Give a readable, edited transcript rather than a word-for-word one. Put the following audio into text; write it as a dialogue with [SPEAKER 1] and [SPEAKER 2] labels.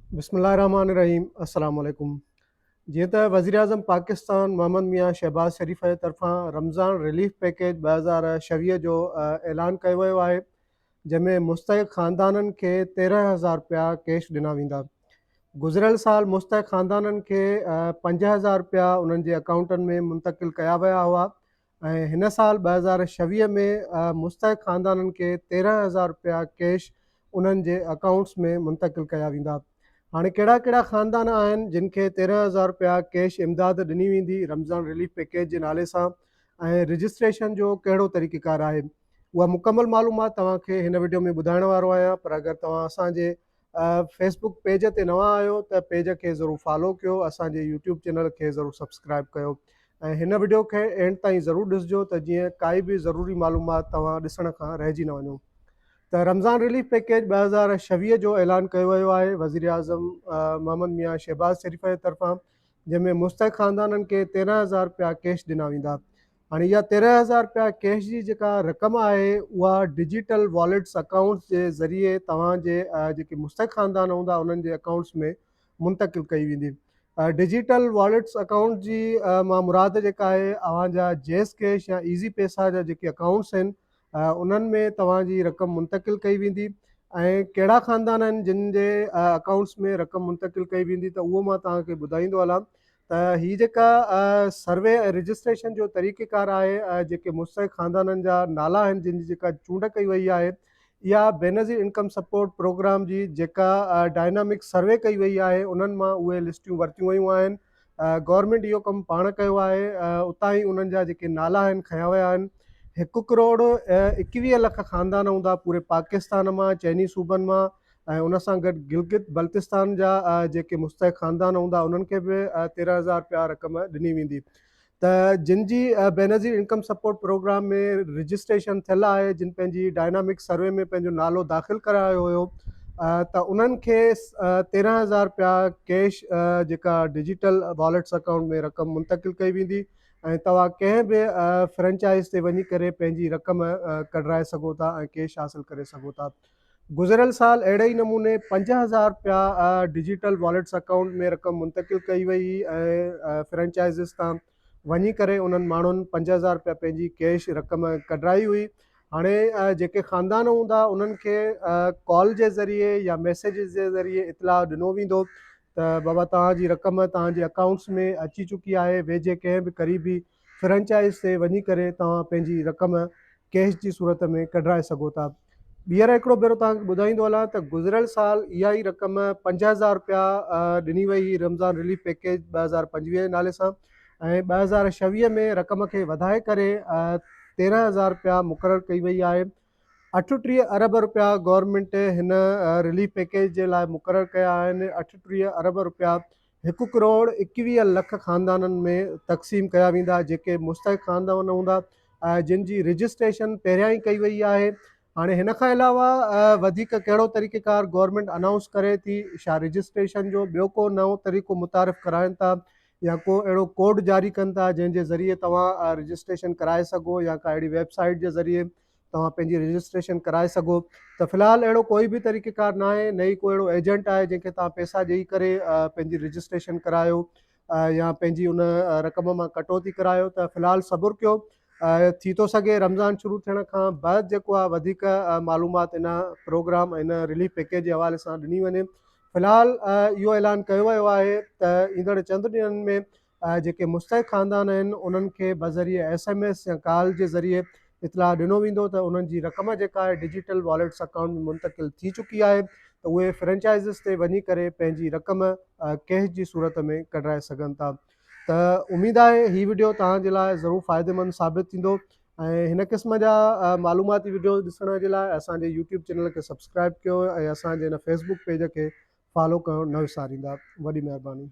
[SPEAKER 1] बिस्मिल्लाहिर्रहमानिर्रहीम अस्सलाम वालेकुम। जीअं त वज़ीर आज़म पाकिस्तान मोहम्मद मियां शहबाज़ शरीफ़ जे तरफ़ां रमज़ान रिलीफ पैकेज 2026 जो ऐलान कयो वियो आहे, जंहिंमें मुस्तहिक़ ख़ानदाननि खे 13,000 रुपया कैश ॾिना वेंदा। गुज़िरियल साल मुस्तहिक़ ख़ानदाननि खे 5,000 रुपया उन्हनि जे अकाउंटनि में मुंतक़िल कया विया हुआ ऐं हिन साल 2026 में मुस्तहिक़ ख़ानदाननि खे 13,000 रुपया कैश उन्हनि जे अकाउंट्स में मुंतक़िल कया वेंदा। हाणे कहिड़ा कहिड़ा ख़ानदान आहिनि जिन खे 13,000 रुपया कैश इमदाद ॾिनी वेंदी रमज़ान रिलीफ पैकेज जे नाले सां, ऐं रजिस्ट्रेशन जो कहिड़ो तरीक़ेकार आहे, उहा मुकमल मालूमात तव्हांखे हिन वीडियो में ॿुधाइण वारो आहियां। पर अगरि तव्हां असांजे फेसबुक पेज ते नवां आहियो त पेज खे ज़रूरु फॉलो कयो, असांजे यूट्यूब चैनल खे ज़रूरु सब्सक्राइब कयो ऐं हिन वीडियो खे एंड ताईं ज़रूरु ॾिसिजो त जीअं काई बि ज़रूरी मालूमात तव्हां ॾिसण खां रहिजी न वञो। त रमज़ान रिलीफ पैकेज 2026 जो ऐलान कयो वियो आहे वज़ीर आज़म मोहम्मद मियां शहबाज़ शरीफ़ जे तरफ़ां, जंहिंमें मुस्तहिक़ ख़ानदाननि खे 13,000 रुपया कैश ॾिना वेंदा। हाणे इहा 13,000 रुपया कैश जी जेका रक़म आहे उहा डिजिटल वॉलेट्स अकाउंट्स जे ज़रिए तव्हांजे जेके मुस्तहिक़ ख़ानदान हूंदा उन्हनि जे अकाउंट्स में मुंतक़िल कई वेंदी। डिजिटल वॉलेट्स अकाउंट जी मां मुराद जेका आहे अव्हांजा जेस कैश या ईज़ी पैसा जा जेके अकाउंट्स आहिनि उन्हनि में तव्हांजी रक़म मुंतक़िल कई वेंदी। ऐं कहिड़ा ख़ानदान आहिनि जिन जे अकाउंट्स में रक़म मुंतक़िल कई वेंदी त उहो मां तव्हांखे ॿुधाईंदो हलां। त हीअ जेका सर्वे ऐं रजिस्ट्रेशन जो तरीक़ेकार आहे, जेके मुस्तहिक़ ख़ानदाननि जा नाला आहिनि जिन जी जेका चूंड कई वई आहे, इहा बेनज़ीर इनकम सपोर्ट प्रोग्राम जी जेका डायनामिक सर्वे कई वई आहे उन्हनि मां उहे लिस्टियूं वरितियूं वयूं आहिनि। गवर्नमेंट इहो कमु पाण कयो आहे, उतां ई उन्हनि जा जेके नाला आहिनि खयां विया आहिनि। 1 करोड़ 21 लख ख़ानदान हूंदा पूरे पाकिस्तान मां, चइनी सूबनि मां, ऐं उन सां गॾु गिलगित बल्तिस्तान जा जेके मुस्तहिक़ ख़ानदान हूंदा उन्हनि खे बि 13,000 रुपया रक़म ॾिनी वेंदी। त जिन जी बेनज़ीर इनकम सपोर्ट प्रोग्राम में रजिस्ट्रेशन थियल आहे, जिन पंहिंजी डायनामिक सर्वे में पंहिंजो नालो दाख़िल करायो हुयो, त उन्हनि खे 13,000 रुपया कैश जेका डिजिटल वॉलेट्स अकाउंट में रक़म मुंतक़िल कई वेंदी ऐं तव्हां कंहिं बि फ्रेंचाइज़ ते वञी करे पंहिंजी रक़म कढाए सघो था ऐं कैश हासिलु करे सघो था। गुज़िरियल साल अहिड़े ई नमूने 5,000 रुपया डिजिटल वॉलेट्स अकाउंट में रक़म मुंतक़िल कई वई ऐं फ्रेंचाइज़िस तां वञी करे उन्हनि माण्हुनि 5,000 रुपया पंहिंजी कैश रक़म कढाई हुई। हाणे जेके ख़ानदान हूंदा उन्हनि खे कॉल जे ज़रिए या मैसेजिस जे ज़रिए इतलाह ॾिनो वेंदो त बाबा तव्हांजी रक़म तव्हांजे अकाउंट्स में अची चुकी आहे। वेझे कंहिं बि क़रीबी फ्रेंचाइज़ ते वञी करे तव्हां पंहिंजी रक़म कैश जी सूरत में कढाए सघो था। ॿीहर हिकिड़ो भेरो तव्हांखे ॿुधाईंदो हलां त गुज़िरियल साल इहा ई रक़म 5,000 रुपया ॾिनी वई हुई रमज़ान रिलीफ पैकेज 2025 जे नाले सां, ऐं 2026 में रक़म खे वधाए करे 13,000 रुपया मुक़ररु कई वई आहे। 38 अरब रुपया गवर्नमेंट हिन रिलीफ पैकेज जे लाइ मुक़ररु कया आहिनि। 38 अरब रुपया 1 करोड़ 21 लख ख़ानदाननि में तक़सीम कया वेंदा, जेके मुस्तहिक़ ख़ानदान हूंदा जिन जी रजिस्ट्रेशन पहिरियां ई कई वई आहे। हाणे हिन खां अलावा वधीक कहिड़ो तरीक़ेकार गवर्नमेंट अनाउंस करे थी, छा रजिस्ट्रेशन जो ॿियो को नओं तरीक़ो मुतारिफ़ कराइनि था या को अहिड़ो कोड जारी कनि था जंहिंजे ज़रिए तव्हां रजिस्ट्रेशन कराए सघो, या का अहिड़ी वेबसाइट जे ज़रिए तव्हां पंहिंजी रजिस्ट्रेशन कराए सघो। त फ़िलहालु अहिड़ो कोई बि तरीक़ेकार न आहे, न ई को अहिड़ो एजेंट आहे जंहिंखे तव्हां पैसा ॾेई करे पंहिंजी रजिस्ट्रेशन करायो या पंहिंजी उन रक़म मां कटौती करायो। त फ़िलहालु सब्र कयो, थी थो सघे रमज़ान शुरू थियण खां बाद जेको आहे वधीक मालूमात इन प्रोग्राम इन रिलीफ पैकेज जे हवाले सां ॾिनी वञे। फ़िलहालु इहो ऐलान कयो वियो आहे त ईंदड़ चंद ॾींहंनि में जेके मुस्तहिक़ ख़ानदान आहिनि उन्हनि खे बज़रिए SMS या कॉल जे ज़रिए इतलाह ॾिनो वेंदो त उन्हनि जी रक़म जेका आहे डिजिटल वॉलेट्स अकाउंट में मुंतक़िल थी चुकी आहे, त उहे फ्रेंचाइज़िस ते वञी करे पंहिंजी रक़म कैश जी सूरत में कढाए सघनि था। त उमेदु आहे हीअ वीडियो तव्हांजे लाइ ज़रूरु फ़ाइदेमंद साबित थींदो, ऐं हिन क़िस्म जा मालूमाती वीडियो ॾिसण जे लाइ असांजे यूट्यूब चैनल खे सब्सक्राइब कयो ऐं असांजे हिन फेसबुक पेज खे फॉलो करणु न विसारींदा। वॾी महिरबानी।